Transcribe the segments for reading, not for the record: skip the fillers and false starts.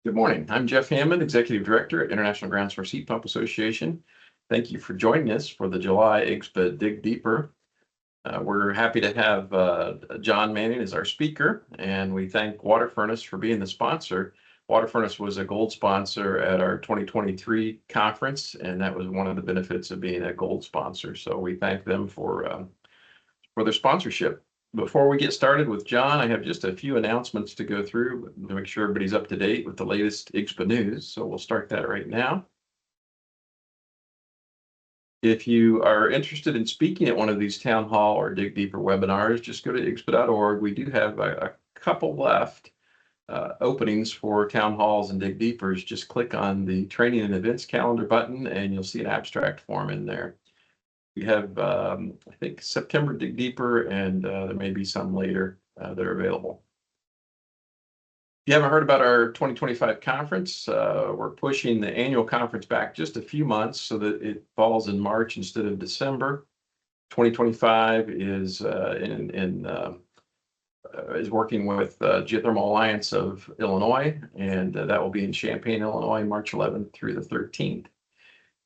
Good morning. I'm Jeff Hammond, Executive Director at International Ground Source Heat Pump Association. Thank you for joining us for the July IGSPA Dig Deeper. We're happy to have John Manning as our speaker, and we thank Water Furnace for being the sponsor. Water Furnace was a gold sponsor at our 2023 conference, and that was one of the benefits of being a gold sponsor. So we thank them for their sponsorship. Before we get started with John, I have just a few announcements to go through to make sure everybody's up to date with the latest IGSPA news. So we'll start that right now. If you are interested in speaking at one of these town hall or Dig Deeper webinars, just go to IGSPA.org. We do have a couple left openings for town halls and Dig Deepers. Just click on the training and events calendar button and you'll see an abstract form in there. We have, I think, September Dig Deeper, and there may be some later that are available. If you haven't heard about our 2025 conference, we're pushing the annual conference back just a few months so that it falls in March instead of December. 2025 is is working with Geothermal Alliance of Illinois, and that will be in Champaign, Illinois, March 11th through the 13th.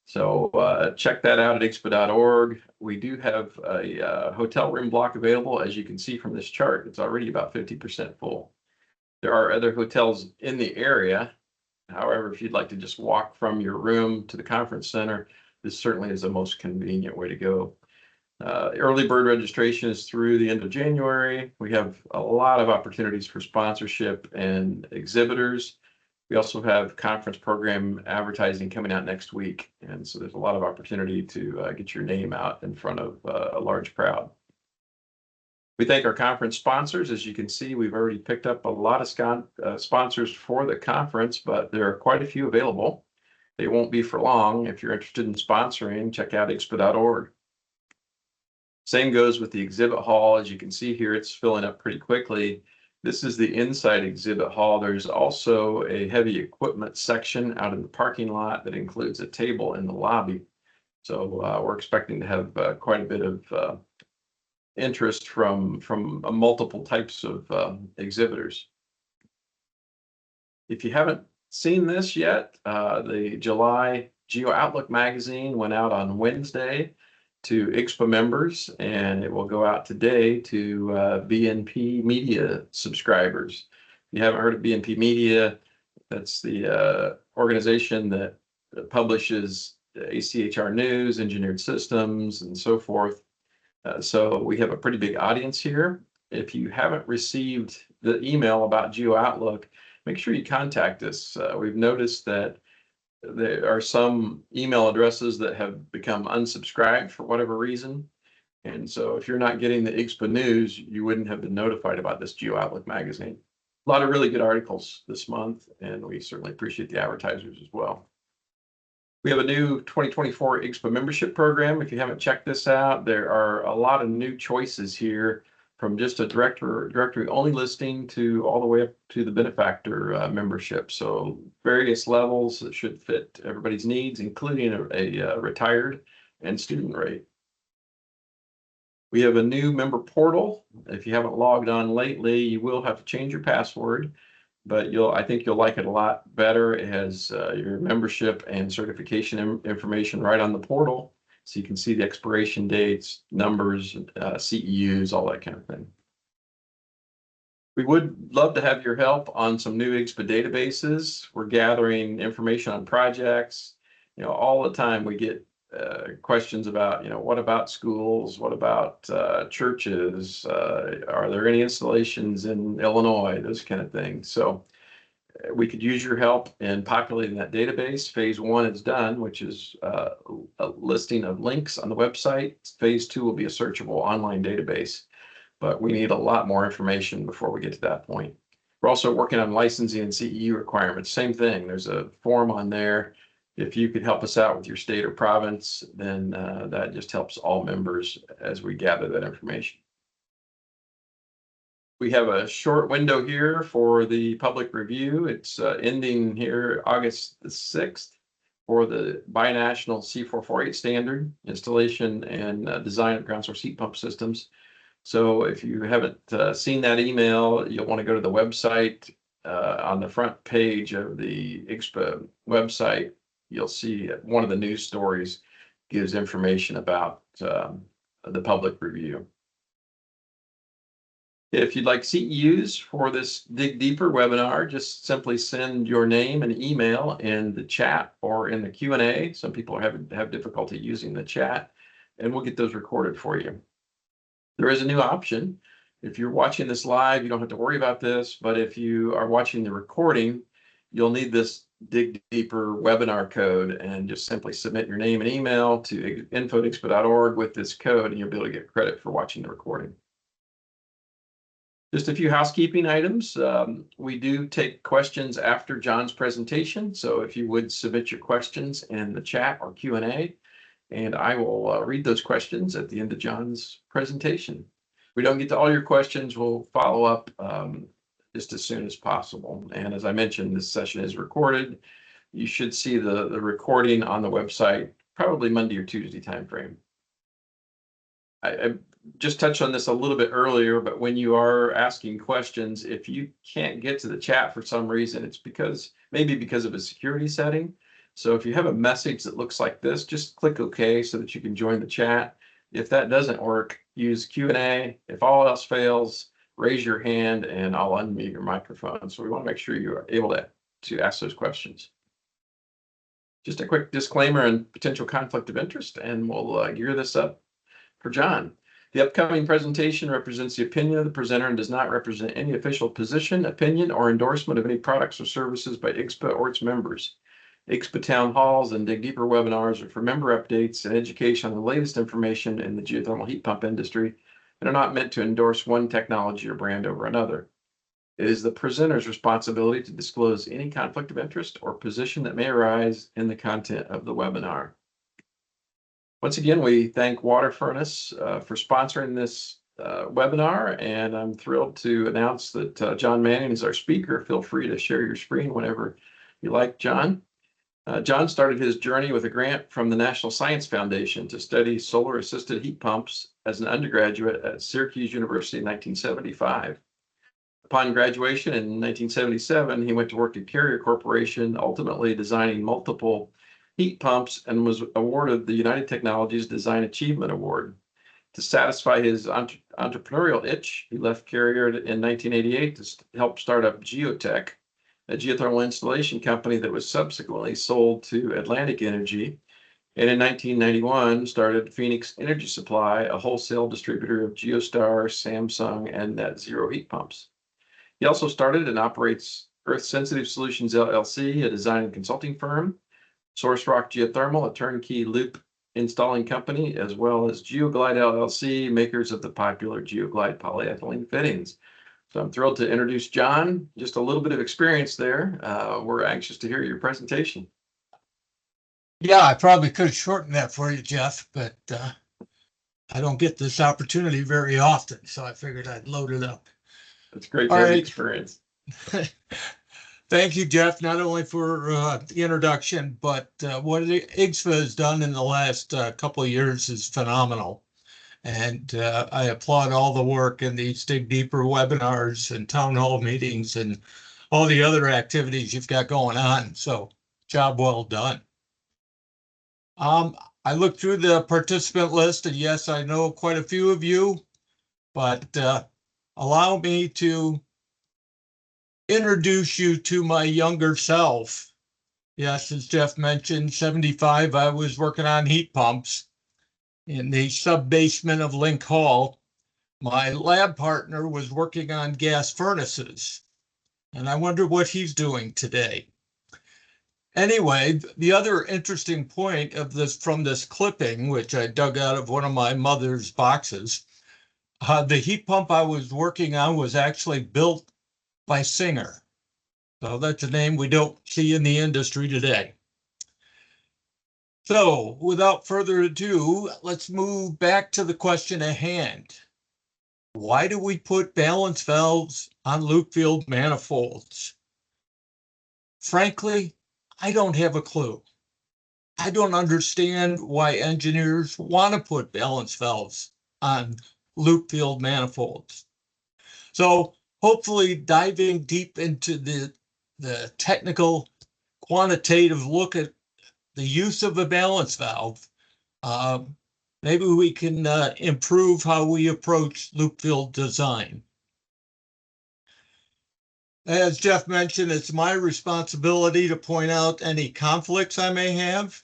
So check that out at IGSPA.org. We do have a hotel room block available. As you can see from this chart, it's already about 50% full. There are other hotels in the area. However, if you'd like to just walk from your room to the conference center, this certainly is the most convenient way to go. Early bird registration is through the end of January. We have a lot of opportunities for sponsorship and exhibitors. We also have conference program advertising coming out next week. And so there's a lot of opportunity to get your name out in front of a large crowd. We thank our conference sponsors. As you can see, we've already picked up a lot of sponsors for the conference, but there are quite a few available. They won't be for long. If you're interested in sponsoring, check out IGSPA.org. Same goes with the exhibit hall. As you can see here, it's filling up pretty quickly. This is the inside exhibit hall. There's also a heavy equipment section out in the parking lot that includes a table in the lobby. So we're expecting to have quite a bit of interest from multiple types of exhibitors. If you haven't seen this yet, the July Geo Outlook magazine went out on Wednesday to IGSPA members, and it will go out today to BNP Media subscribers. If you haven't heard of BNP Media, that's the organization that publishes ACHR News, Engineered Systems, and so forth. So we have a pretty big audience here. If you haven't received the email about Geo Outlook, make sure you contact us. We've noticed that there are some email addresses that have become unsubscribed for whatever reason. And so if you're not getting the IGSPA news, you wouldn't have been notified about this Geo Outlook magazine. A lot of really good articles this month, and we certainly appreciate the advertisers as well. We have a new 2024 IGSPA membership program. If you haven't checked this out, there are a lot of new choices here, from just a directory only listing to all the way up to the benefactor membership. So various levels that should fit everybody's needs, including a retired and student rate. We have a new member portal. If you haven't logged on lately, you will have to change your password, but I think you'll like it a lot better. It has your membership and certification information right on the portal. So you can see the expiration dates, numbers, CEUs, all that kind of thing. We would love to have your help on some new IGSPA databases. We're gathering information on projects. All the time we get questions about, what about schools? What about churches? Are there any installations in Illinois? Those kind of things. So we could use your help in populating that database. Phase 1 is done, which is a listing of links on the website. Phase 2 will be a searchable online database, but we need a lot more information before we get to that point. We're also working on licensing and CEU requirements. Same thing. There's a form on there. If you could help us out with your state or province, then that just helps all members as we gather that information. We have a short window here for the public review. It's ending here August the 6th for the binational C448 standard installation and design of ground source heat pump systems. So if you haven't seen that email, you'll want to go to the website on the front page of the IGSPA website, you'll see one of the news stories gives information about the public review. If you'd like CEUs for this Dig Deeper webinar, just simply send your name and email in the chat or in the Q&A. Some people have difficulty using the chat, and we'll get those recorded for you. There is a new option. If you're watching this live, you don't have to worry about this, but if you are watching the recording, you'll need this Dig Deeper webinar code, and just simply submit your name and email to info@igspA.org with this code, and you'll be able to get credit for watching the recording. Just a few housekeeping items. We do take questions after John's presentation, so if you would submit your questions in the chat or Q&A, and I will read those questions at the end of John's presentation. If we don't get to all your questions, we'll follow up just as soon as possible. And as I mentioned, this session is recorded. You should see the recording on the website probably Monday or Tuesday timeframe. I just touched on this a little bit earlier, but when you are asking questions, if you can't get to the chat for some reason, it's maybe because of a security setting. So if you have a message that looks like this, just click OK so that you can join the chat. If that doesn't work, use Q&A. If all else fails, raise your hand and I'll unmute your microphone. So we want to make sure you are able to ask those questions. Just a quick disclaimer and potential conflict of interest, and we'll gear this up for John. The upcoming presentation represents the opinion of the presenter and does not represent any official position, opinion, or endorsement of any products or services by IGSPA or its members. IGSPA town halls and Dig Deeper webinars are for member updates and education on the latest information in the geothermal heat pump industry and are not meant to endorse one technology or brand over another. It is the presenter's responsibility to disclose any conflict of interest or position that may arise in the content of the webinar. Once again, we thank Water Furnace for sponsoring this webinar, and I'm thrilled to announce that John Manning is our speaker. Feel free to share your screen whenever you like, John. John started his journey with a grant from the National Science Foundation to study solar-assisted heat pumps as an undergraduate at Syracuse University in 1975. Upon graduation in 1977, he went to work at Carrier Corporation, ultimately designing multiple heat pumps, and was awarded the United Technologies Design Achievement Award. To satisfy his entrepreneurial itch, he left Carrier in 1988 to help start up Geotech, a geothermal installation company that was subsequently sold to Atlantic Energy, and in 1991 started Phoenix Energy Supply, a wholesale distributor of Geostar, Samsung, and Net Zero heat pumps. He also started and operates Earth Sensitive Solutions LLC, a design and consulting firm, Source Rock Geothermal, a turnkey loop installing company, as well as GeoGlide LLC, makers of the popular GeoGlide polyethylene fittings. So I'm thrilled to introduce John. Just a little bit of experience there. We're anxious to hear your presentation. Yeah, I probably could shorten that for you, Jeff, but I don't get this opportunity very often, so I figured I'd load it up. It's great to have the experience. Thank you, Jeff, not only for the introduction, but what IGSPA has done in the last couple of years is phenomenal. And I applaud all the work in these Dig Deeper webinars and town hall meetings and all the other activities you've got going on. So job well done. I looked through the participant list, and yes, I know quite a few of you, but allow me to introduce you to my younger self. Yes, as Jeff mentioned, 75, I was working on heat pumps in the sub-basement of Link Hall. My lab partner was working on gas furnaces, and I wonder what he's doing today. Anyway, the other interesting point of this from this clipping, which I dug out of one of my mother's boxes, the heat pump I was working on was actually built by Singer. So that's a name we don't see in the industry today. So without further ado, let's move back to the question at hand. Why do we put balance valves on loop field manifolds? Frankly, I don't have a clue. I don't understand why engineers want to put balance valves on loop field manifolds. So hopefully diving deep into the technical quantitative look at the use of a balance valve, uh, maybe we can improve how we approach loop field design. As Jeff mentioned, it's my responsibility to point out any conflicts I may have.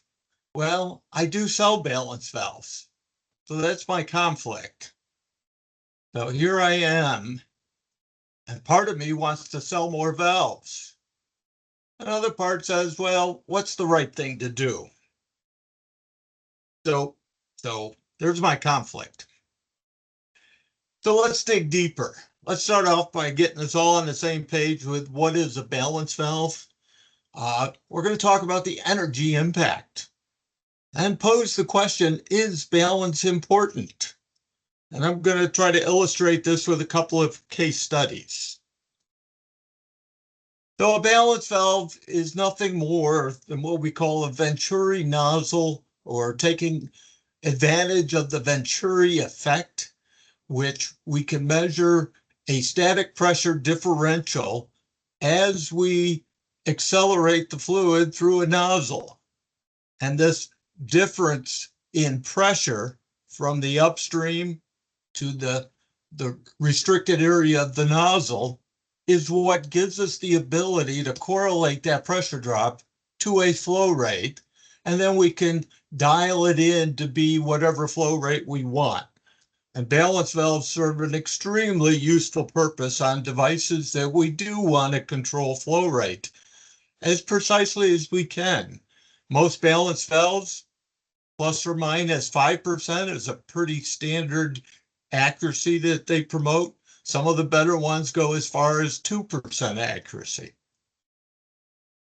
Well, I do sell balance valves, so that's my conflict. So here I am, and part of me wants to sell more valves. Another part says, well, what's the right thing to do? So, so there's my conflict. So let's dig deeper. Let's start off by getting us all on the same page with what is a balance valve. We're going to talk about the energy impact and pose the question, is balance important? And I'm going to try to illustrate this with a couple of case studies. So a balance valve is nothing more than what we call a Venturi nozzle, or taking advantage of the Venturi effect, which we can measure a static pressure differential as we accelerate the fluid through a nozzle. And this difference in pressure from the upstream to the restricted area of the nozzle is what gives us the ability to correlate that pressure drop to a flow rate, and then we can dial it in to be whatever flow rate we want. And balance valves serve an extremely useful purpose on devices that we do want to control flow rate as precisely as we can. Most balance valves, plus or minus 5%, is a pretty standard accuracy that they promote. Some of the better ones go as far as 2% accuracy.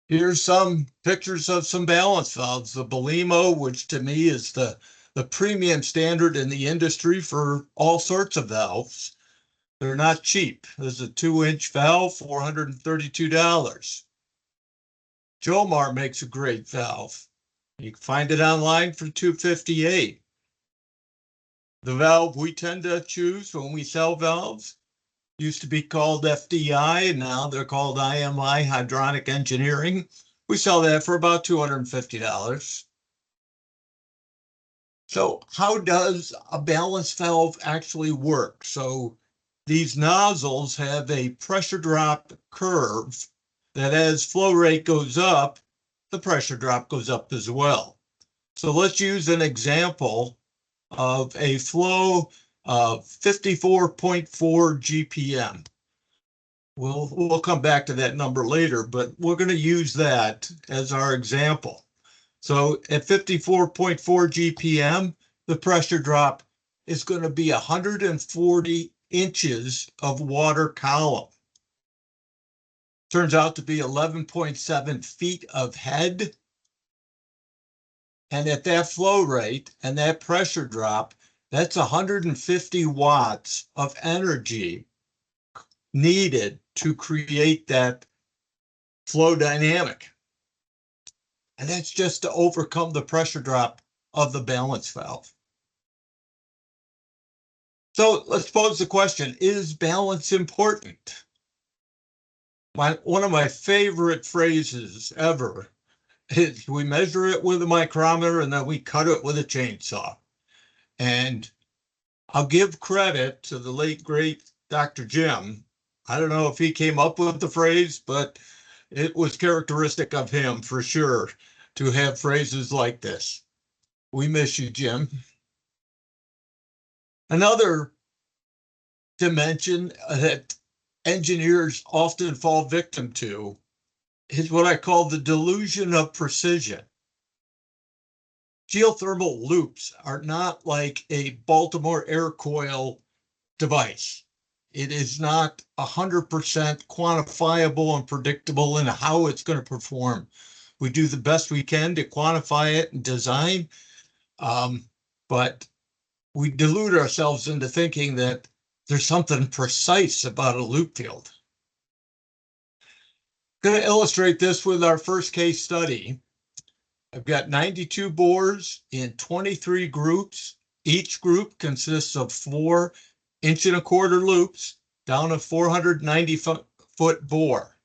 Here's some pictures of some balance valves. The Belimo, which to me is the premium standard in the industry for all sorts of valves. They're not cheap. This is a 2-inch valve, $432. Jomar makes a great valve. You can find it online for $258. The valve we tend to choose when we sell valves used to be called FDI, and now they're called IMI, Hydronic Engineering. We sell that for about $250. So how does a balance valve actually work? So these nozzles have a pressure drop curve that as flow rate goes up, the pressure drop goes up as well. So let's use an example of a flow of 54.4 GPM. We'll come back to that number later, but we're going to use that as our example. So at 54.4 GPM, the pressure drop is going to be 140 inches of water column. Turns out to be 11.7 feet of head. And at that flow rate and that pressure drop, that's 150 watts of energy needed to create that flow dynamic. And that's just to overcome the pressure drop of the balance valve. So let's pose the question, is balance important? One of my favorite phrases ever is, we measure it with a micrometer and then we cut it with a chainsaw. And I'll give credit to the late, great Dr. Jim. I don't know if he came up with the phrase, but it was characteristic of him for sure to have phrases like this. We miss you, Jim. Another dimension that engineers often fall victim to is what I call the delusion of precision. Geothermal loops are not like a Baltimore air coil device. It is not 100% quantifiable and predictable in how it's going to perform. We do the best we can to quantify it and design, but we delude ourselves into thinking that there's something precise about a loop field. I'm going to illustrate this with our first case study. I've got 92 bores in 23 groups. Each group consists of 4 1.25-inch loops down a 490-foot bore.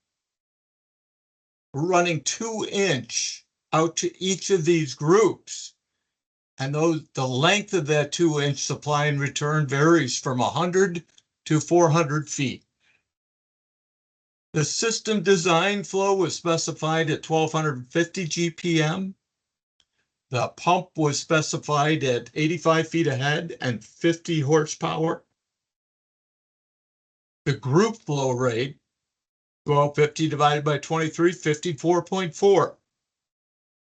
We're running 2-inch out to each of these groups. And the length of that 2-inch supply and return varies from 100 to 400 feet. The system design flow was specified at 1250 GPM. The pump was specified at 85 feet ahead and 50 horsepower. The group flow rate, 1250 divided by 23, 54.4.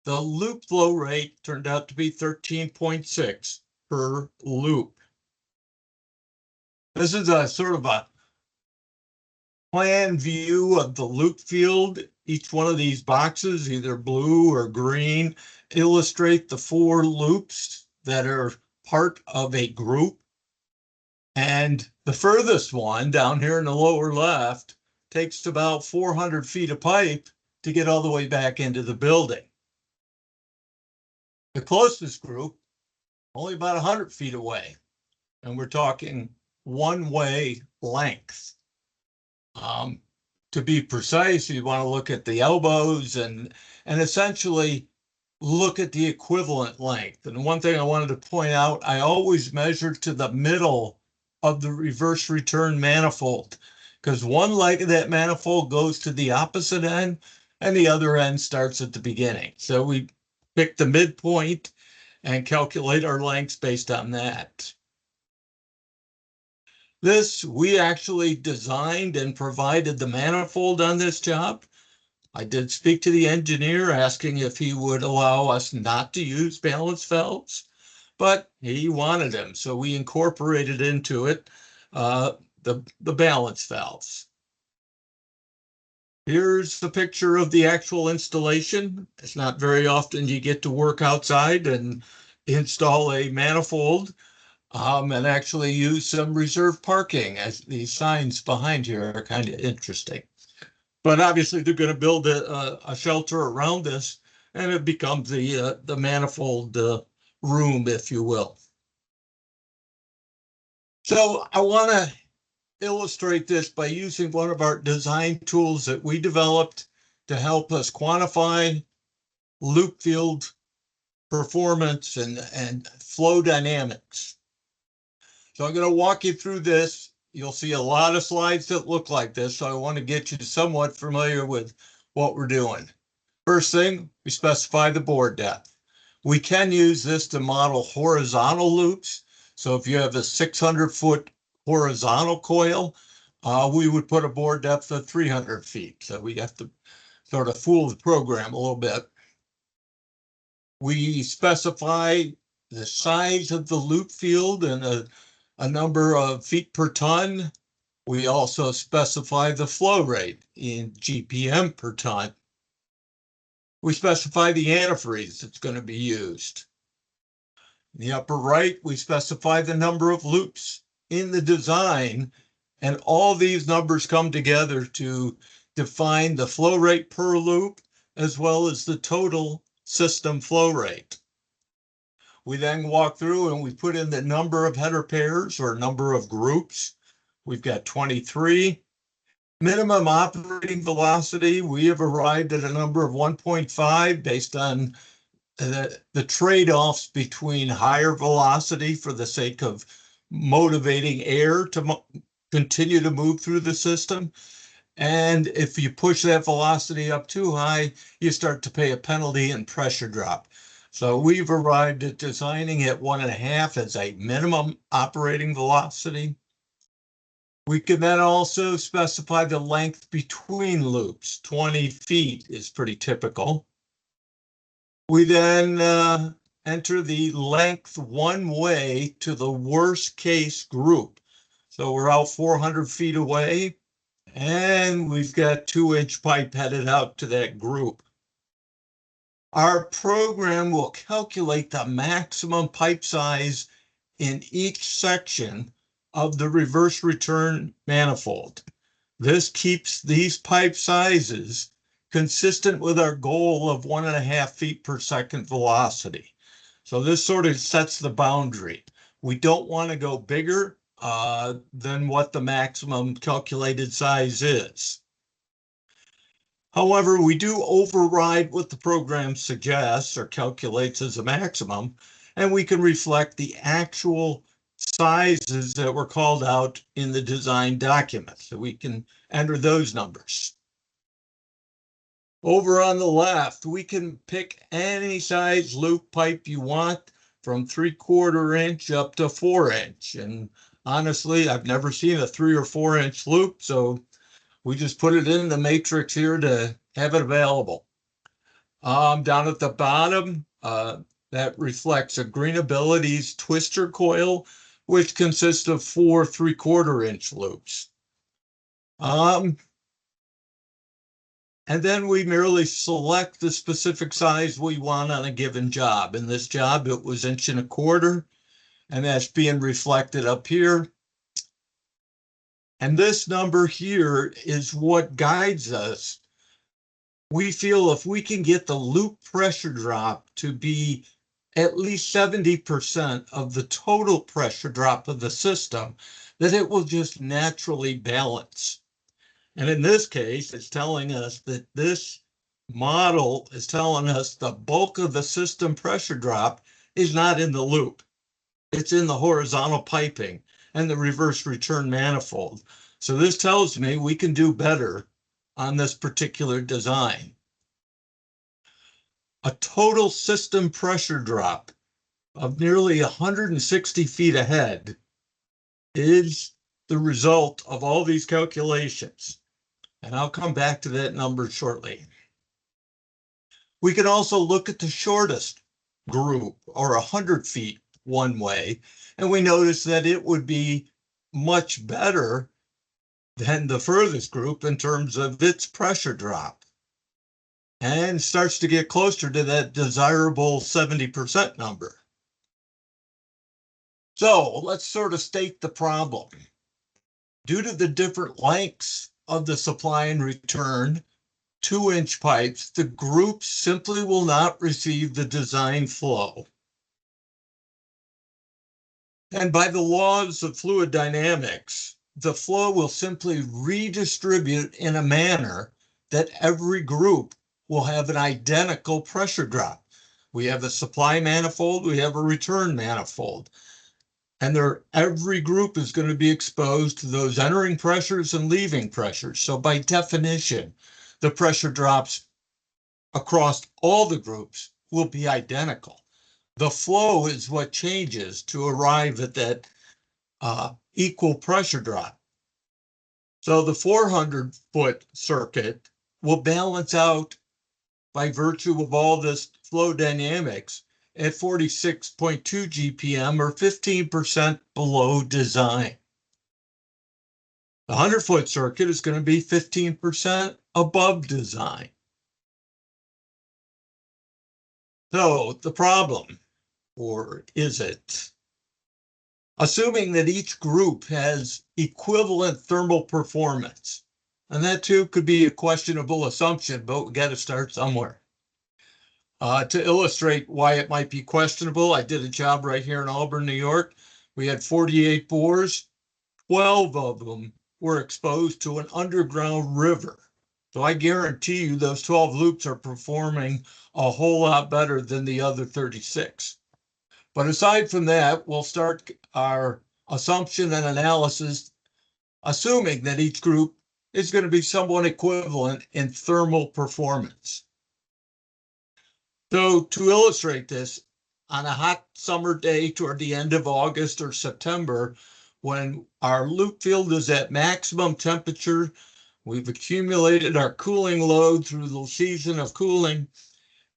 The loop flow rate turned out to be 13.6 per loop. This is a sort of a plan view of the loop field. Each one of these boxes, either blue or green, illustrate the 4 loops that are part of a group. And the furthest one down here in the lower left takes about 400 feet of pipe to get all the way back into the building. The closest group, only about 100 feet away. And we're talking one-way length. To be precise, you want to look at the elbows and essentially look at the equivalent length. And one thing I wanted to point out, I always measure to the middle of the reverse return manifold, because one leg of that manifold goes to the opposite end and the other end starts at the beginning. So we pick the midpoint and calculate our lengths based on that. We actually designed and provided the manifold on this job. I did speak to the engineer asking if he would allow us not to use balance valves, but he wanted them. So we incorporated into it the balance valves. Here's the picture of the actual installation. It's not very often you get to work outside and install a manifold. And actually use some reserved parking, as these signs behind here are kind of interesting. But obviously they're going to build a shelter around this, and it becomes the manifold room, if you will. So I want to illustrate this by using one of our design tools that we developed to help us quantify loop field performance and flow dynamics. So I'm going to walk you through this. You'll see a lot of slides that look like this, so I want to get you somewhat familiar with what we're doing. First thing, we specify the bore depth. We can use this to model horizontal loops. So if you have a 600-foot horizontal coil, we would put a bore depth of 300 feet. So we have to sort of fool the program a little bit. We specify the size of the loop field and a number of feet per ton. We also specify the flow rate in GPM per ton. We specify the antifreeze that's going to be used. In the upper right, we specify the number of loops in the design, and all these numbers come together to define the flow rate per loop, as well as the total system flow rate. We then walk through and we put in the number of header pairs or number of groups. We've got 23. Minimum operating velocity, we have arrived at a number of 1.5 based on the trade-offs between higher velocity for the sake of motivating air to continue to move through the system. And if you push that velocity up too high, you start to pay a penalty and pressure drop. So we've arrived at designing at 1.5 as a minimum operating velocity. We can then also specify the length between loops. 20 feet is pretty typical. We then enter the length one way to the worst case group. So we're out 400 feet away, and we've got 2-inch pipe headed out to that group. Our program will calculate the maximum pipe size in each section of the reverse return manifold. This keeps these pipe sizes consistent with our goal of 1.5 feet per second velocity. So this sort of sets the boundary. We don't want to go bigger than what the maximum calculated size is. However, we do override what the program suggests or calculates as a maximum, and we can reflect the actual sizes that were called out in the design document. So we can enter those numbers. Over on the left, we can pick any size loop pipe you want from 3/4 inch up to 4 inch. And honestly, I've never seen a 3 or 4 inch loop, so we just put it in the matrix here to have it available. Down at the bottom, that reflects a Green Abilities twister coil, which consists of 4 3/4 inch loops. And then we merely select the specific size we want on a given job. In this job, it was 1.25 inches, and that's being reflected up here. And this number here is what guides us. We feel if we can get the loop pressure drop to be at least 70% of the total pressure drop of the system, that it will just naturally balance. And in this case, it's telling us that this model is telling us the bulk of the system pressure drop is not in the loop. It's in the horizontal piping and the reverse return manifold. So this tells me we can do better on this particular design. A total system pressure drop of nearly 160 feet ahead is the result of all these calculations. And I'll come back to that number shortly. We can also look at the shortest group, or 100 feet one way, and we notice that it would be much better than the furthest group in terms of its pressure drop, and starts to get closer to that desirable 70% number. So let's sort of state the problem. Due to the different lengths of the supply and return 2-inch pipes, the groups simply will not receive the design flow. And by the laws of fluid dynamics, the flow will simply redistribute in a manner that every group will have an identical pressure drop. We have a supply manifold, we have a return manifold. And every group is going to be exposed to those entering pressures and leaving pressures. So by definition, the pressure drops across all the groups will be identical. The flow is what changes to arrive at that equal pressure drop. So the 400-foot circuit will balance out by virtue of all this flow dynamics at 46.2 GPM, or 15% below design. The 100-foot circuit is going to be 15% above design. So the problem, or is it? Assuming that each group has equivalent thermal performance, and that too could be a questionable assumption, but we got to start somewhere. To illustrate why it might be questionable, I did a job right here in Auburn, New York. We had 48 bores. 12 of them were exposed to an underground river. So I guarantee you those 12 loops are performing a whole lot better than the other 36. But aside from that, we'll start our assumption and analysis, assuming that each group is going to be somewhat equivalent in thermal performance. So to illustrate this, on a hot summer day toward the end of August or September, when our loop field is at maximum temperature, we've accumulated our cooling load through the season of cooling,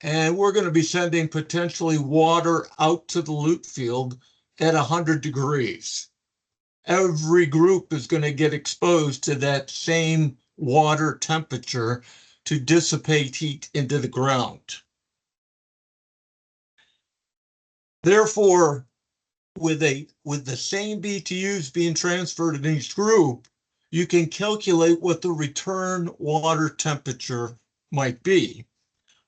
and we're going to be sending potentially water out to the loop field at 100 degrees. Every group is going to get exposed to that same water temperature to dissipate heat into the ground. Therefore, with the same BTUs being transferred in each group, you can calculate what the return water temperature might be.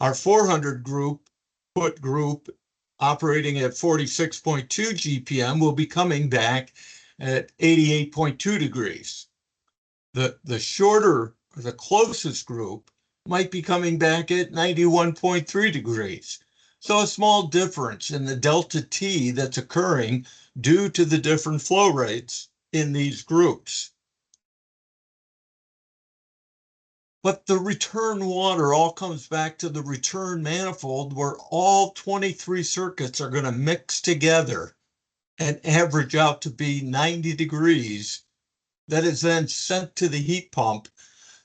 Our 400-foot group operating at 46.2 GPM will be coming back at 88.2 degrees. The shorter, the closest group might be coming back at 91.3 degrees. So a small difference in the delta T that's occurring due to the different flow rates in these groups. But the return water all comes back to the return manifold where all 23 circuits are going to mix together and average out to be 90 degrees. That is then sent to the heat pump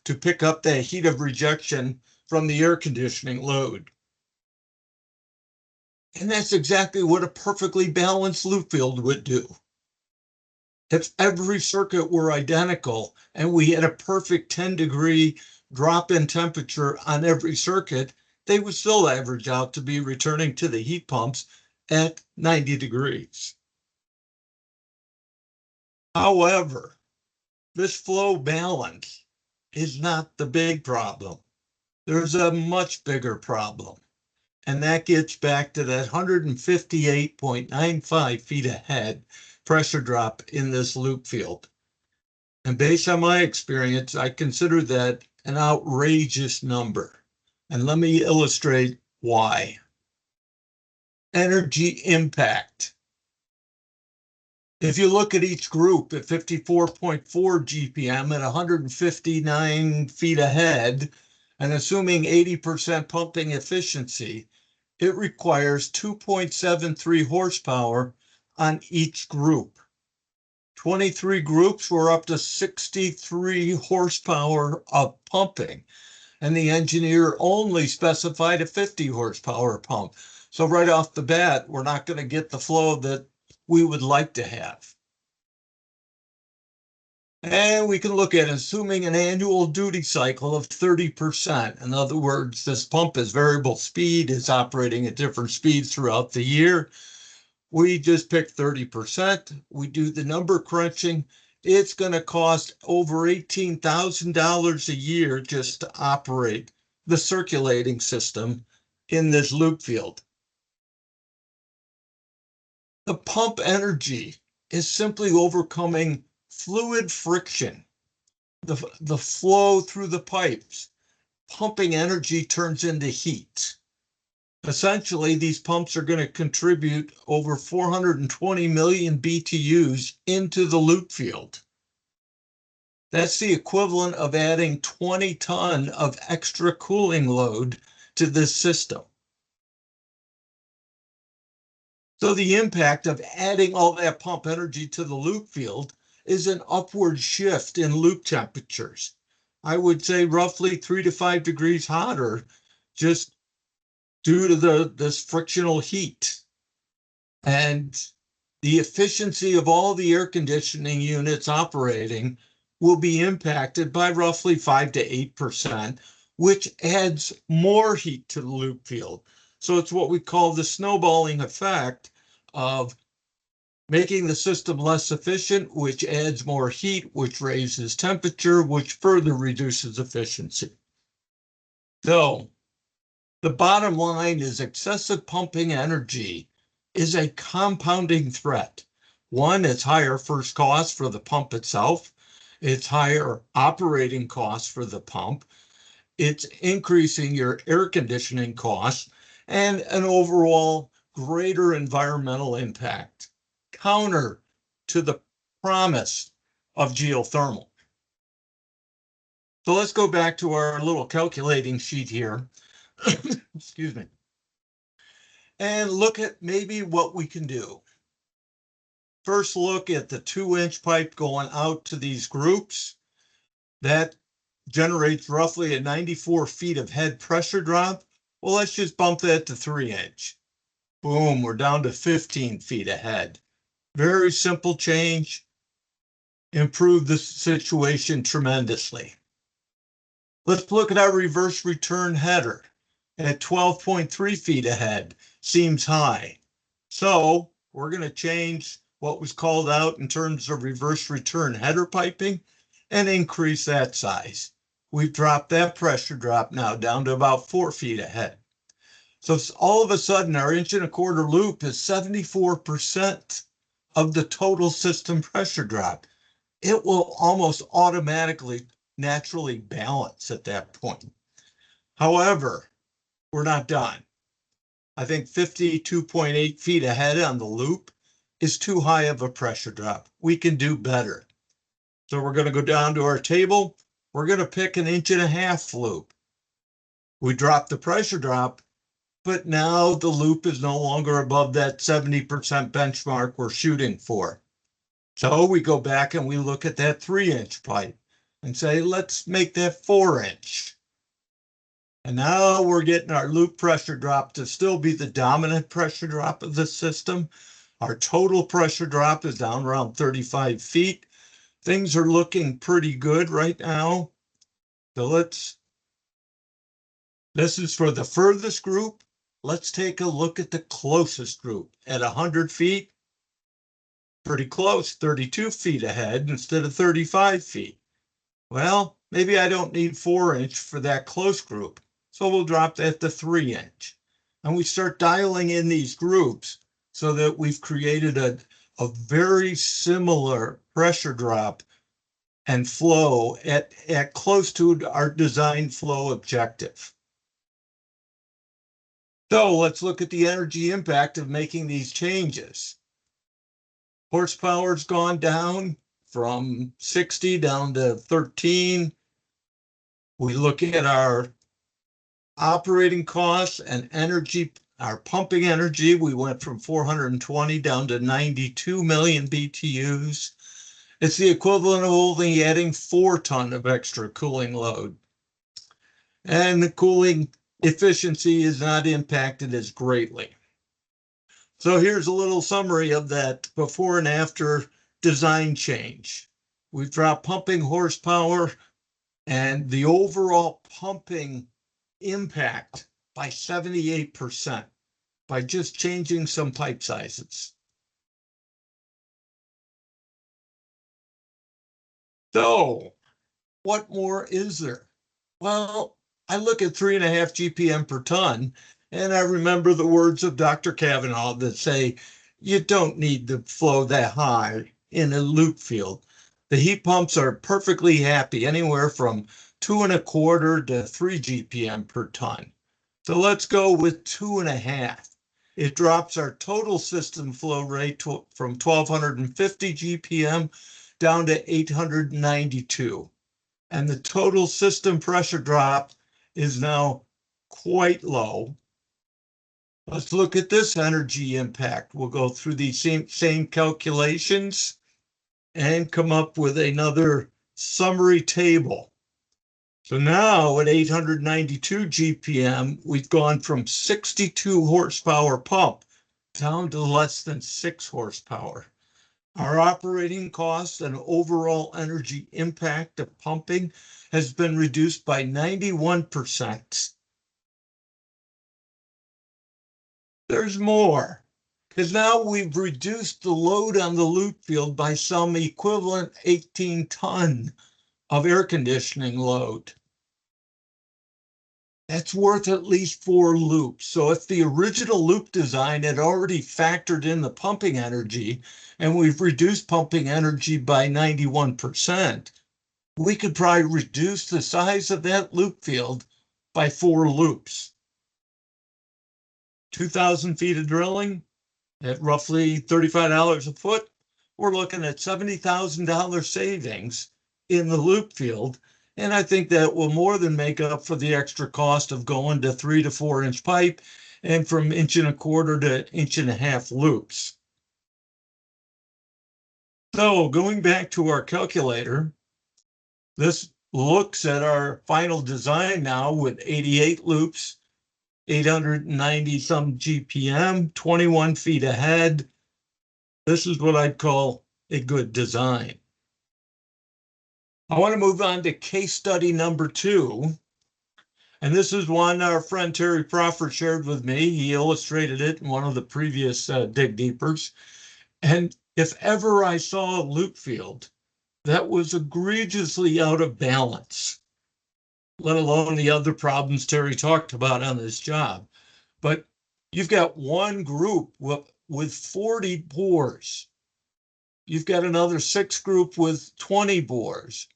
to pick up that heat of rejection from the air conditioning load. And that's exactly what a perfectly balanced loop field would do. If every circuit were identical and we had a perfect 10-degree drop in temperature on every circuit, they would still average out to be returning to the heat pumps at 90 degrees. However, this flow balance is not the big problem. There's a much bigger problem, and that gets back to that 158.95 feet ahead pressure drop in this loop field. And based on my experience, I consider that an outrageous number. And let me illustrate why. Energy impact. If you look at each group at 54.4 GPM at 159 feet ahead, and assuming 80% pumping efficiency, it requires 2.73 horsepower on each group. 23 groups were up to 63 horsepower of pumping, and the engineer only specified a 50 horsepower pump. So right off the bat, we're not going to get the flow that we would like to have. And we can look at assuming an annual duty cycle of 30%. In other words, this pump is variable speed, is operating at different speeds throughout the year. We just pick 30%. We do the number crunching. It's going to cost over $18,000 a year just to operate the circulating system in this loop field. The pump energy is simply overcoming fluid friction, the flow through the pipes. Pumping energy turns into heat. Essentially, these pumps are going to contribute over 420 million BTUs into the loop field. That's the equivalent of adding 20 tons of extra cooling load to this system. So the impact of adding all that pump energy to the loop field is an upward shift in loop temperatures. I would say roughly 3 to 5 degrees hotter just due to this frictional heat. And the efficiency of all the air conditioning units operating will be impacted by roughly 5 to 8%, which adds more heat to the loop field. So it's what we call the snowballing effect of making the system less efficient, which adds more heat, which raises temperature, which further reduces efficiency. So the bottom line is excessive pumping energy is a compounding threat. One, it's higher first cost for the pump itself. It's higher operating costs for the pump. It's increasing your air conditioning costs and an overall greater environmental impact, counter to the promise of geothermal. So let's go back to our little calculating sheet here. Excuse me. And look at maybe what we can do. First, look at the 2-inch pipe going out to these groups. That generates roughly a 94 feet of head pressure drop. Well, let's just bump that to 3-inch. Boom, we're down to 15 feet ahead. Very simple change. Improve the situation tremendously. Let's look at our reverse return header at 12.3 feet ahead. Seems high. So we're going to change what was called out in terms of reverse return header piping and increase that size. We've dropped that pressure drop now down to about 4 feet ahead. So all of a sudden, our 1.25-inch loop is 74% of the total system pressure drop. It will almost automatically, naturally balance at that point. However, we're not done. I think 52.8 feet ahead on the loop is too high of a pressure drop. We can do better. So we're going to go down to our table. We're going to pick an 1.5-inch loop. We drop the pressure drop, but now the loop is no longer above that 70% benchmark we're shooting for. So we go back and we look at that 3-inch pipe and say, let's make that 4-inch. And now we're getting our loop pressure drop to still be the dominant pressure drop of the system. Our total pressure drop is down around 35 feet. Things are looking pretty good right now. So this is for the furthest group. Let's take a look at the closest group at 100 feet. Pretty close, 32 feet ahead instead of 35 feet. Well, maybe I don't need 4-inch for that close group. So we'll drop that to 3-inch. And we start dialing in these groups so that we've created a very similar pressure drop and flow at close to our design flow objective. So let's look at the energy impact of making these changes. Horsepower's gone down from 60 down to 13. We look at our operating costs and energy, our pumping energy, we went from 420 down to 92 million BTUs. It's the equivalent of only adding 4 tons of extra cooling load. And the cooling efficiency is not impacted as greatly. So here's a little summary of that before and after design change. We've dropped pumping horsepower and the overall pumping impact by 78% by just changing some pipe sizes. So what more is there? Well, I look at 3.5 GPM per ton, and I remember the words of Dr. Kavanaugh that say, you don't need to flow that high in a loop field. The heat pumps are perfectly happy, anywhere from 2.25 to 3 GPM per ton. So let's go with 2.5. It drops our total system flow rate from 1,250 GPM down to 892. And the total system pressure drop is now quite low. Let's look at this energy impact. We'll go through these same calculations and come up with another summary table. So now at 892 GPM, we've gone from 62 horsepower pump down to less than 6 horsepower. Our operating costs and overall energy impact of pumping has been reduced by 91%. There's more, because now we've reduced the load on the loop field by some equivalent 18 ton of air conditioning load. That's worth at least 4 loops. So if the original loop design had already factored in the pumping energy, and we've reduced pumping energy by 91%, we could probably reduce the size of that loop field by 4 loops. 2,000 feet of drilling at roughly $35 a foot, we're looking at $70,000 savings in the loop field. And I think that will more than make up for the extra cost of going to 3 to 4-inch pipe and from 1.25 to 1.5 loops. So going back to our calculator, this looks at our final design now with 88 loops, 890 some GPM, 21 feet ahead. This is what I'd call a good design. I want to move on to case study number 2. And this is one our friend Terry Proffer shared with me. He illustrated it in one of the previous Dig Deepers. And if ever I saw a loop field that was egregiously out of balance, let alone the other problems Terry talked about on this job. But you've got one group with 40 bores You've got another 6 group with 20 bores.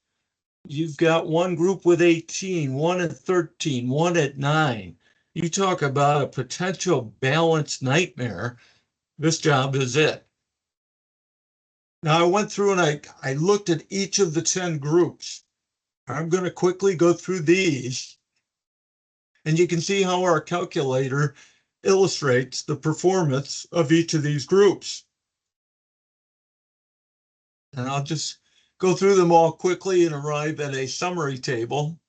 You've got one group with 18, one at 13, one at 9. You talk about a potential balance nightmare. This job is it. Now I went through and I looked at each of the 10 groups. I'm going to quickly go through these, and you can see how our calculator illustrates the performance of each of these groups. And I'll just go through them all quickly and arrive at a summary table.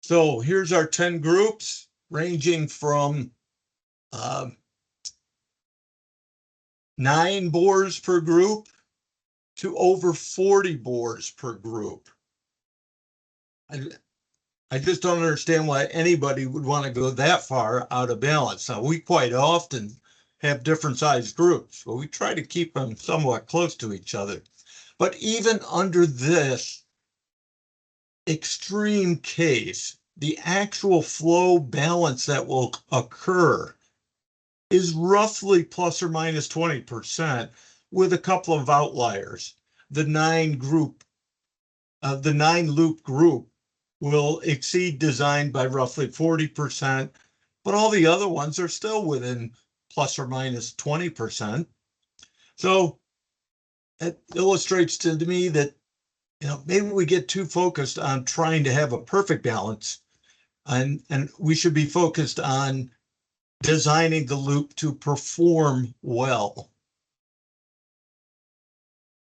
So here's our 10 groups, ranging from 9 bores per group to over 40 bores per group. I just don't understand why anybody would want to go that far out of balance. Now, we quite often have different sized groups, but we try to keep them somewhat close to each other. But even under this extreme case, the actual flow balance that will occur is roughly plus or minus 20%, with a couple of outliers. The 9 loop group will exceed design by roughly 40%, but all the other ones are still within plus or minus 20%. So it illustrates to me that, maybe we get too focused on trying to have a perfect balance, and we should be focused on designing the loop to perform well.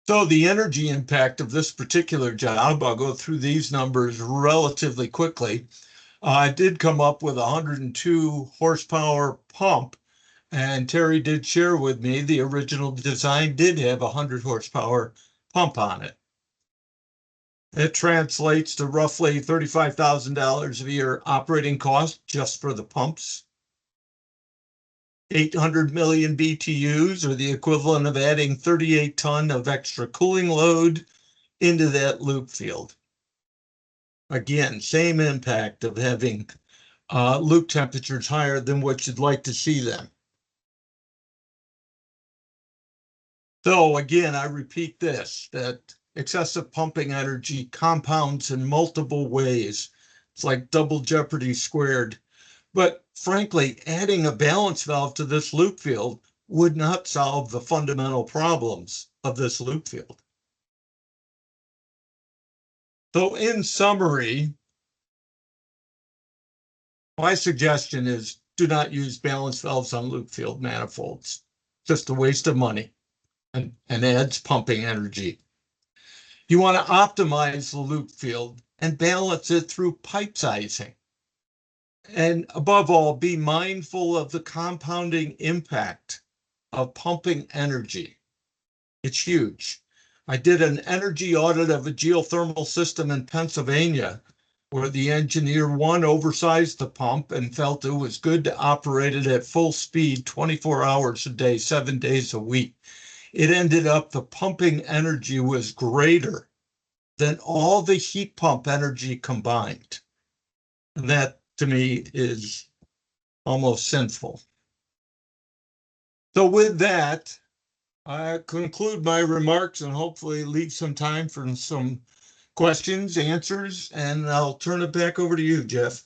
So the energy impact of this particular job, I'll go through these numbers relatively quickly. I did come up with a 102 horsepower pump, and Terry did share with me the original design did have a 100 horsepower pump on it. It translates to roughly $35,000 a year operating cost just for the pumps. 800 million BTUs, or the equivalent of adding 38 ton of extra cooling load into that loop field. Again, same impact of having loop temperatures higher than what you'd like to see them. So again, I repeat this, that excessive pumping energy compounds in multiple ways. It's like double jeopardy squared. But frankly, adding a balance valve to this loop field would not solve the fundamental problems of this loop field. So in summary, my suggestion is do not use balance valves on loop field manifolds. Just a waste of money and adds pumping energy. You want to optimize the loop field and balance it through pipe sizing. And above all, be mindful of the compounding impact of pumping energy. It's huge. I did an energy audit of a geothermal system in Pennsylvania where the engineer, one, oversized the pump and felt it was good to operate it at full speed 24 hours a day, 7 days a week. It ended up the pumping energy was greater than all the heat pump energy combined. And that, to me, is almost sinful. So with that, I conclude my remarks and hopefully leave some time for some questions, answers, and I'll turn it back over to you, Jeff.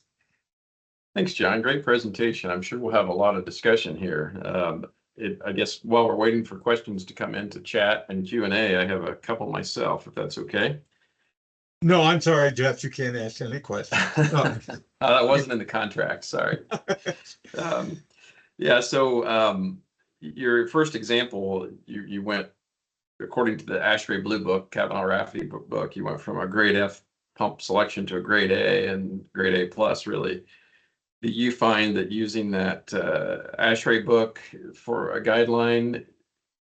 Thanks, John. Great presentation. I'm sure we'll have a lot of discussion here. I guess while we're waiting for questions to come into chat and Q&A, I have a couple myself, if that's okay. No, I'm sorry, Jeff. You can't ask any questions. That wasn't in the contract. Sorry. Yeah. So your first example, you went, according to the ASHRAE Blue Book, Kavanaugh Rafferty book, you went from a grade F pump selection to a grade A and grade A plus, really. Do you find that using that ASHRAE book for a guideline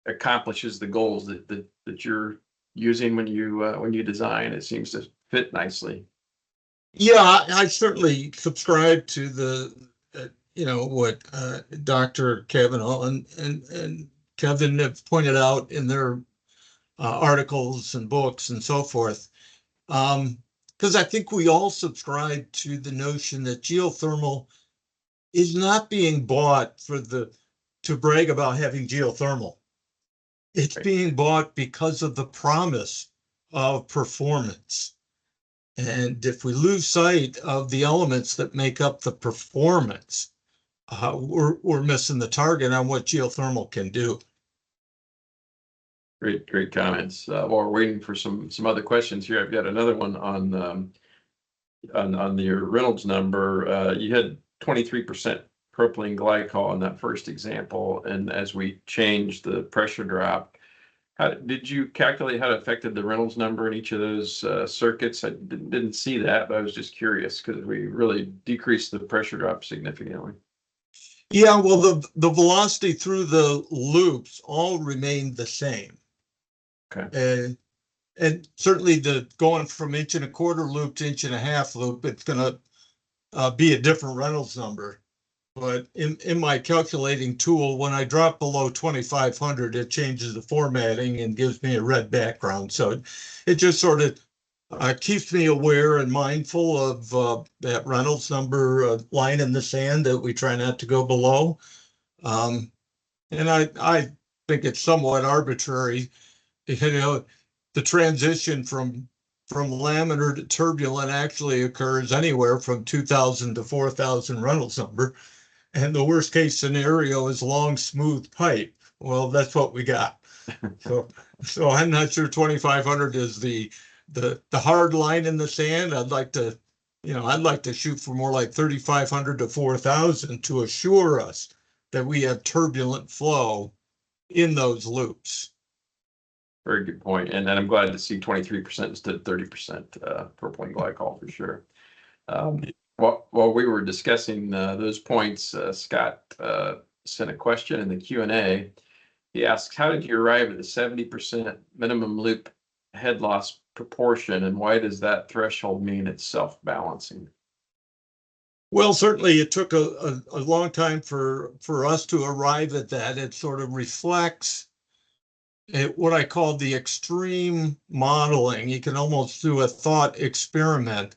accomplishes the goals that you're using when you design? It seems to fit nicely. Yeah, I certainly subscribe to the what Dr. Kavanaugh and Kevin have pointed out in their articles and books and so forth. Because I think we all subscribe to the notion that geothermal is not being bought for the to brag about having geothermal. It's Right. being bought because of the promise of performance. And if we lose sight of the elements that make up the performance, we're missing the target on what geothermal can do. Great comments. While we're waiting for some other questions here, I've got another one on your Reynolds number. You had 23% propylene glycol in that first example, and as we changed the pressure drop, how did you calculate how it affected the Reynolds number in each of those circuits? I didn't see that, but I was just curious because we really decreased the pressure drop significantly. Yeah, well, the velocity through the loops all remained the same. Okay. And certainly the going from 1.25 loop to 1.5 loop, it's going to be a different Reynolds number. But in my calculating tool, when I drop below 2,500, it changes the formatting and gives me a red background. So it just sort of keeps me aware and mindful of that Reynolds number line in the sand that we try not to go below. And I think it's somewhat arbitrary. You know, the transition from laminar to turbulent actually occurs anywhere from 2,000 to 4,000 Reynolds number. And the worst case scenario is long, smooth pipe. Well, that's what we got. So I'm not sure 2,500 is the hard line in the sand. I'd like to shoot for more like 3,500 to 4,000 to assure us that we have turbulent flow in those loops. Very good point. And then I'm glad to see 23% instead of 30% propylene glycol for sure. While we were discussing those points, Scott sent a question in the Q&A. He asks, how did you arrive at the 70% minimum loop head loss proportion, and why does that threshold mean it's self-balancing? Well, certainly it took a long time for us to arrive at that. It sort of reflects what I call the extreme modeling. You can almost do a thought experiment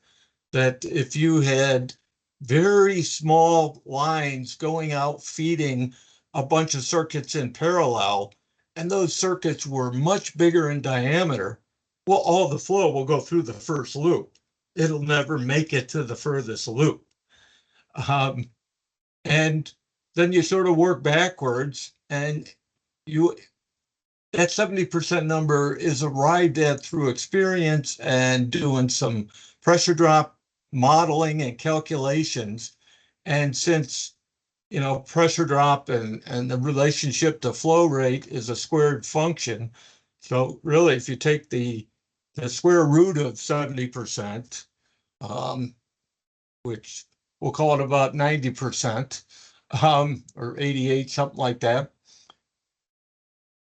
that if you had very small lines going out feeding a bunch of circuits in parallel, and those circuits were much bigger in diameter, well, all the flow will go through the first loop. It'll never make it to the furthest loop. And then you sort of work backwards, and that 70% number is arrived at through experience and doing some pressure drop modeling and calculations. And since, pressure drop and the relationship to flow rate is a squared function. So really, if you take the square root of 70%, which we'll call it about 90%, or 88, something like that,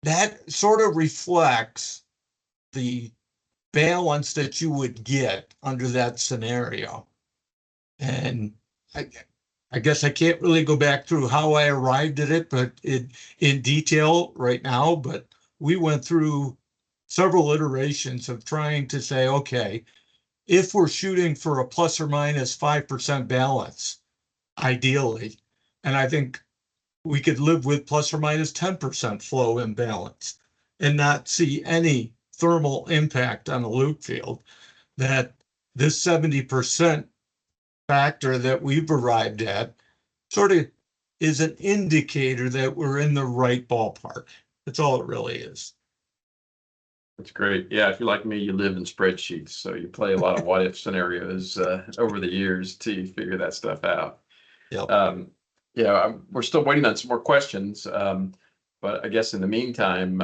that sort of reflects the balance that you would get under that scenario. And I guess I can't really go back through how I arrived at it, but in detail right now, but we went through several iterations of trying to say, okay, if we're shooting for a plus or minus 5% balance, ideally, and I think we could live with plus or minus 10% flow imbalance and not see any thermal impact on the loop field, that this 70% factor that we've arrived at sort of is an indicator that we're in the right ballpark. That's all it really is. That's great. Yeah, if you're like me, you live in spreadsheets, so you play a lot of what if scenarios over the years till you figure that stuff out. Yep. Yeah, we're still waiting on some more questions, but I guess in the meantime,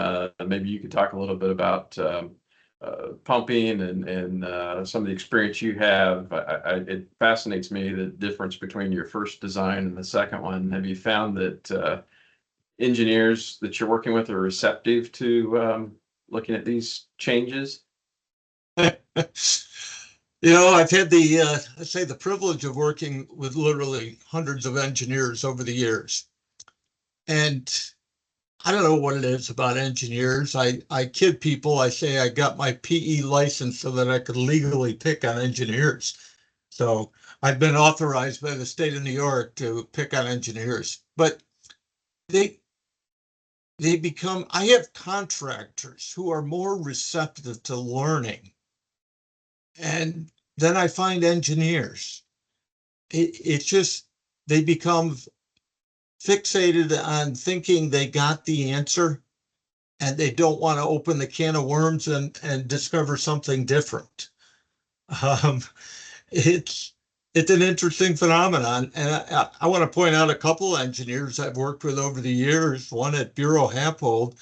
maybe you could talk a little bit about pumping and some of the experience you have. It fascinates me the difference between your first design and the second one. Have you found that engineers that you're working with are receptive to looking at these changes? I've had the privilege of working with literally hundreds of engineers over the years. And I don't know what it is about engineers. I kid people. I say I got my PE license so that I could legally pick on engineers. So I've been authorized by the state of New York to pick on engineers. But they I have contractors who are more receptive to learning. And then I find engineers. It's just, they become fixated on thinking they got the answer and they don't want to open the can of worms and discover something different. Um, it's it's an interesting phenomenon, and I want to point out a couple engineers I've worked with over the years. One at Bureau Happold,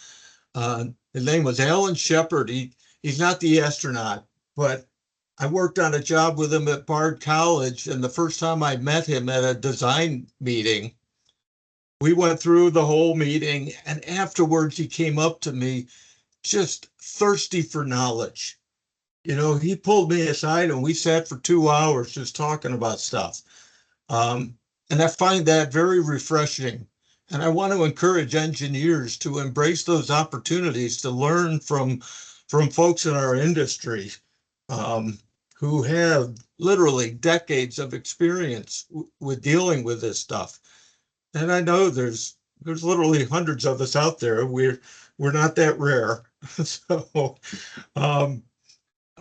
his name was Alan Shepard. He's not the astronaut, but I worked on a job with him at Bard College, and the first time I met him at a design meeting, we went through the whole meeting, and afterwards he came up to me just thirsty for knowledge. He pulled me aside and we sat for 2 hours just talking about stuff. Um, and I find that very refreshing. And I want to encourage engineers to embrace those opportunities to learn from folks in our industry um, who have literally decades of experience with dealing with this stuff. And I know there's literally hundreds of us out there. We're not that rare. So um,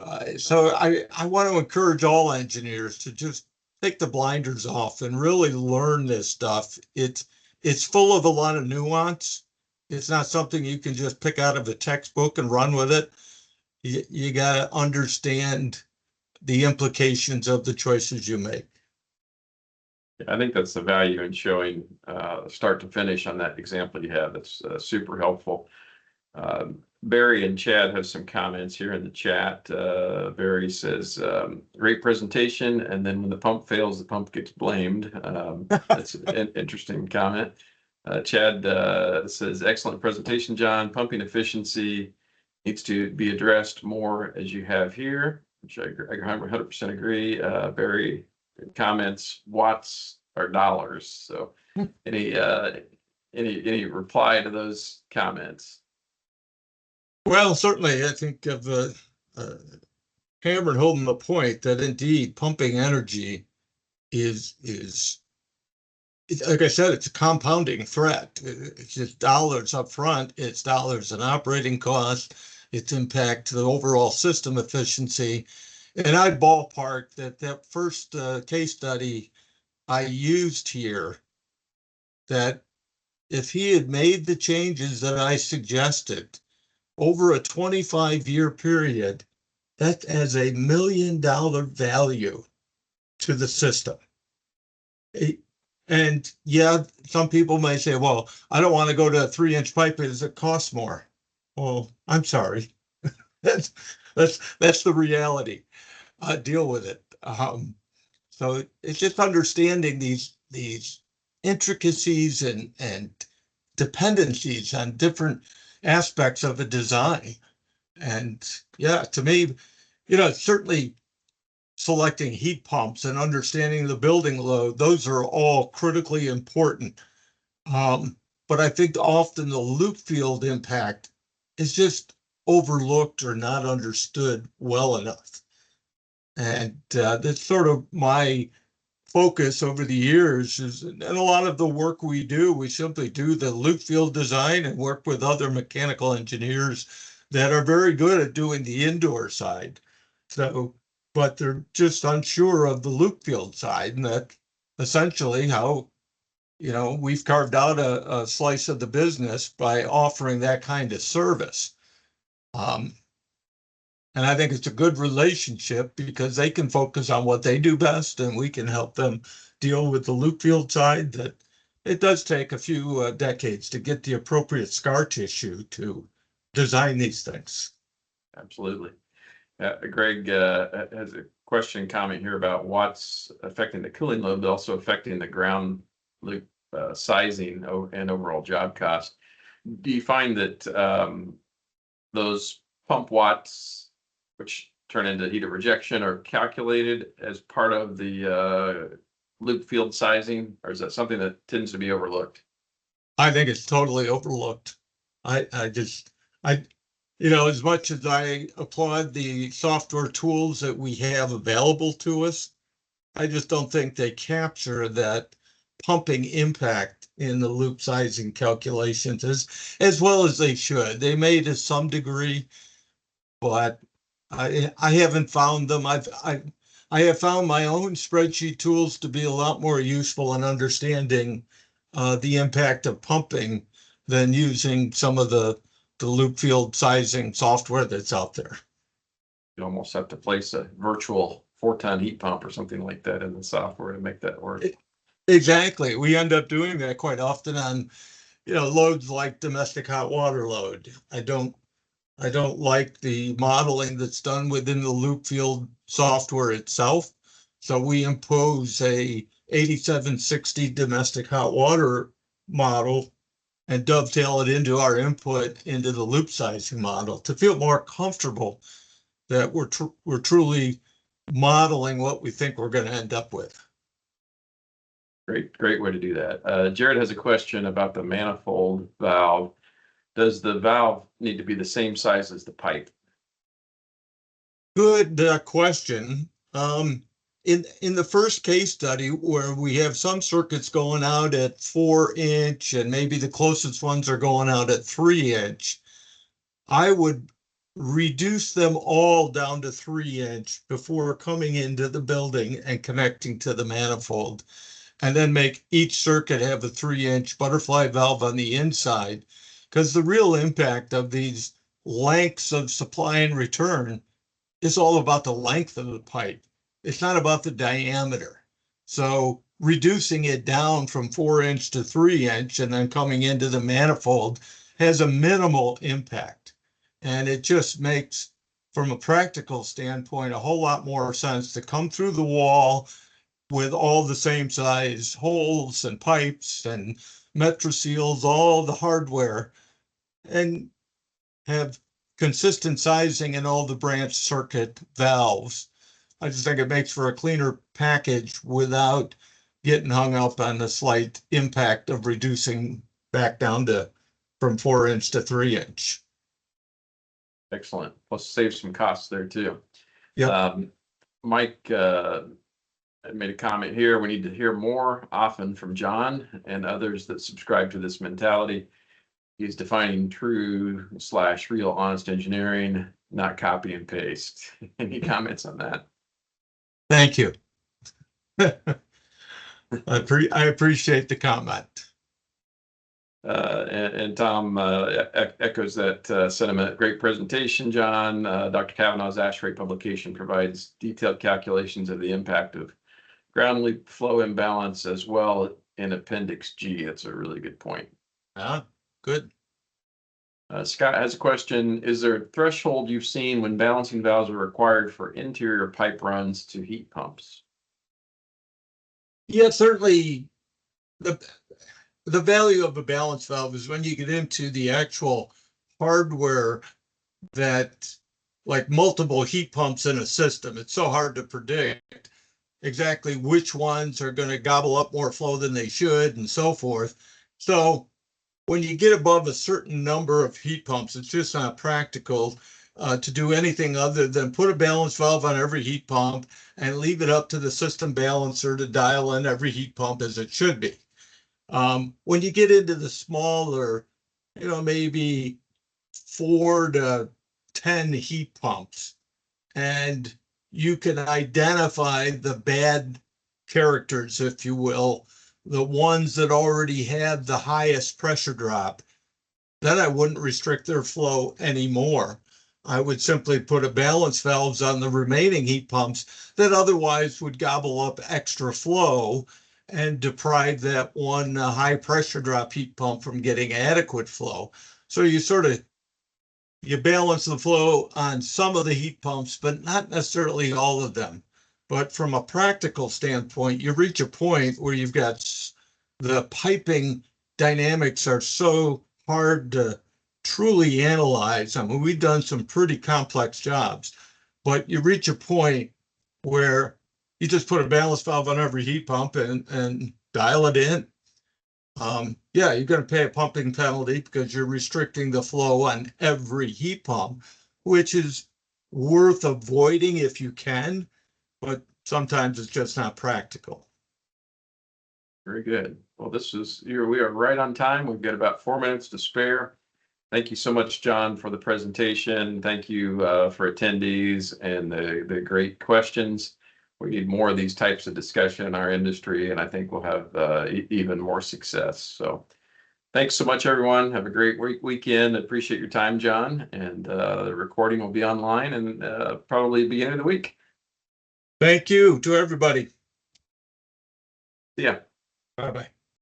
I want to encourage all engineers to just take the blinders off and really learn this stuff. It's full of a lot of nuance. It's not something you can just pick out of a textbook and run with it. You got to understand the implications of the choices you make. I think that's the value in showing start to finish on that example you have. That's super helpful. Barry and Chad have some comments here in the chat. Barry says, great presentation. And then when the pump fails, the pump gets blamed. That's an interesting comment. Chad says, excellent presentation, John. Pumping efficiency needs to be addressed more as you have here, which I 100% agree. Barry comments, watts are dollars. So any reply to those comments? Well, certainly, I think of Cameron holding the point that indeed pumping energy is like I said, it's a compounding threat. It's just dollars up front. It's dollars in operating costs. Its impact to the overall system efficiency. And I ballpark that first case study I used here, that if he had made the changes that I suggested over a 25-year period, that has a $1 million value to the system. And yeah, some people may say, well, I don't want to go to a 3-inch pipe because it costs more. Well, I'm sorry. that's the reality. Deal with it. So it's just understanding these intricacies and dependencies on different aspects of a design. And yeah, to me, certainly selecting heat pumps and understanding the building load, those are all critically important. But I think often the loop field impact is just overlooked or not understood well enough. And that's sort of my focus over the years is, and a lot of the work we do, we simply do the loop field design and work with other mechanical engineers that are very good at doing the indoor side. So, but they're just unsure of the loop field side, and that essentially how, we've carved out a slice of the business by offering that kind of service. And I think it's a good relationship because they can focus on what they do best and we can help them deal with the loop field side. That it does take a few decades to get the appropriate scar tissue to design these things. Absolutely. Greg has a question comment here about what's affecting the cooling load, but also affecting the ground loop sizing and overall job cost. Do you find that those pump watts, which turn into heat of rejection, are calculated as part of the loop field sizing, or is that something that tends to be overlooked? I think it's totally overlooked. I as much as I applaud the software tools that we have available to us, I just don't think they capture that pumping impact in the loop sizing calculations as well as they should. They may to some degree, but I haven't found them. I have found my own spreadsheet tools to be a lot more useful in understanding the impact of pumping than using some of the loop field sizing software that's out there. You almost have to place a virtual 4-ton heat pump or something like that in the software to make that work. Exactly. We end up doing that quite often on, loads like domestic hot water load. I don't like the modeling that's done within the loop field software itself. So we impose a 8760 domestic hot water model and dovetail it into our input into the loop sizing model to feel more comfortable that we're truly modeling what we think we're going to end up with. Great way to do that. Jared has a question about the manifold valve. Does the valve need to be the same size as the pipe? Good question. In the first case study where we have some circuits going out at 4-inch and maybe the closest ones are going out at 3-inch, I would reduce them all down to 3-inch before coming into the building and connecting to the manifold, and then make each circuit have a 3-inch butterfly valve on the inside. Because the real impact of these lengths of supply and return is all about the length of the pipe. It's not about the diameter. So reducing it down from 4-inch to 3-inch and then coming into the manifold has a minimal impact. And it just makes, from a practical standpoint, a whole lot more sense to come through the wall with all the same size holes and pipes and metro seals, all the hardware, and have consistent sizing in all the branch circuit valves. I just think it makes for a cleaner package without getting hung up on the slight impact of reducing back down to from 4-inch to 3-inch. Excellent. Plus save some costs there too. Yep. Mike made a comment here. We need to hear more often from John and others that subscribe to this mentality. He's defining true/real honest engineering, not copy and paste. Any comments on that? Thank you. I appreciate the comment. And Tom echoes that sentiment. Great presentation, John. Dr. Kavanaugh's ash rate publication provides detailed calculations of the impact of ground loop flow imbalance as well in Appendix G. That's a really good point. Good. Scott has a question. Is there a threshold you've seen when balancing valves are required for interior pipe runs to heat pumps? Yeah, certainly the value of a balance valve is when you get into the actual hardware that, like multiple heat pumps in a system, it's so hard to predict exactly which ones are going to gobble up more flow than they should and so forth. So when you get above a certain number of heat pumps, it's just not practical to do anything other than put a balance valve on every heat pump and leave it up to the system balancer to dial in every heat pump as it should be. When you get into the smaller, maybe 4 to 10 heat pumps, and you can identify the bad characters, if you will, the ones that already had the highest pressure drop, then I wouldn't restrict their flow anymore. I would simply put a balance valves on the remaining heat pumps that otherwise would gobble up extra flow and deprive that one high pressure drop heat pump from getting adequate flow. So you balance the flow on some of the heat pumps, but not necessarily all of them. But from a practical standpoint, you reach a point where you've got the piping dynamics are so hard to truly analyze. I mean, we've done some pretty complex jobs, but you reach a point where you just put a balance valve on every heat pump and dial it in. Yeah, you're going to pay a pumping penalty because you're restricting the flow on every heat pump, which is worth avoiding if you can, but sometimes it's just not practical. Very good. Well, we are right on time. We've got about 4 minutes to spare. Thank you so much, John, for the presentation. Thank you for attendees and the great questions. We need more of these types of discussion in our industry, and I think we'll have even more success. So thanks so much, everyone. Have a great weekend. Appreciate your time, John. And the recording will be online and probably the beginning of the week. Thank you to everybody. Yeah. Bye-bye.